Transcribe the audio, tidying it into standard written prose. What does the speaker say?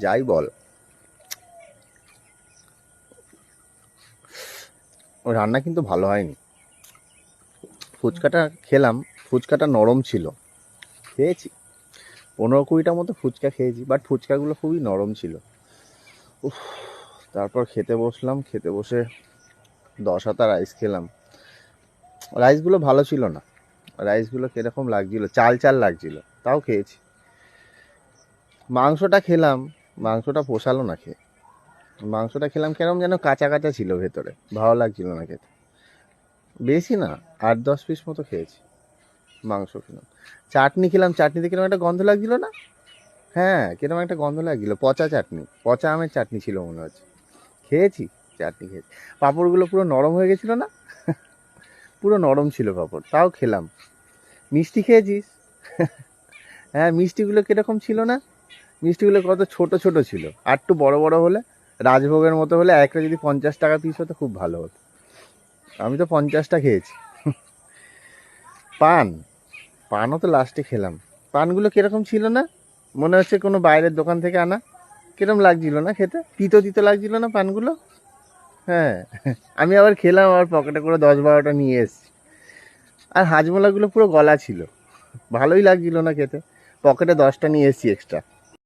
যাই বল, ওই রান্না কিন্তু ভালো হয়নি। ফুচকাটা খেলাম, ফুচকাটা নরম ছিল, খেয়েছি 15-20টা মতো ফুচকা খেয়েছি, বাট ফুচকাগুলো খুবই নরম ছিল। উফ, তারপর খেতে বসলাম, খেতে বসে 10 হাতা রাইস খেলাম। রাইসগুলো ভালো ছিল না, রাইসগুলো কীরকম লাগছিল, চাল চাল লাগছিল, তাও খেয়েছি। মাংসটা খেলাম, মাংসটা পোষালো না খেয়ে। মাংসটা খেলাম কেরম যেন কাঁচা কাঁচা ছিল ভেতরে, ভালো লাগছিল না খেতে। বেশি না, 8-10 পিস মতো খেয়েছি মাংস খেলাম। চাটনি খেলাম, চাটনিতে কিরকম একটা গন্ধ লাগছিল না? হ্যাঁ, কিরকম একটা গন্ধ লাগছিল, পচা চাটনি, পচা আমের চাটনি ছিল মনে হচ্ছে। খেয়েছি, চাটনি খেয়েছি। পাঁপড়গুলো পুরো নরম হয়ে গেছিলো না? পুরো নরম ছিল পাঁপড়, তাও খেলাম। মিষ্টি খেয়েছিস? হ্যাঁ, মিষ্টিগুলো কীরকম ছিল না? মিষ্টিগুলো কত ছোট ছোট ছিল, আর একটু বড় বড় হলে, রাজভোগের মতো হলে, একটা যদি 50 টাকা পিস হতো খুব ভালো হতো। আমি তো 50টা খেয়েছি। পান, পানও তো লাস্টে খেলাম। পানগুলো কীরকম ছিল না? মনে হচ্ছে কোনো বাইরের দোকান থেকে আনা। কিরম লাগছিল না খেতে, তিতো তিতো লাগছিল না পানগুলো? হ্যাঁ, আমি আবার খেলাম, আবার পকেটে করে 10-12টা নিয়ে এসেছি। আর হাজমোলাগুলো পুরো গলা ছিল, ভালোই লাগছিল না খেতে। পকেটে 10টা নিয়ে এসেছি এক্সট্রা।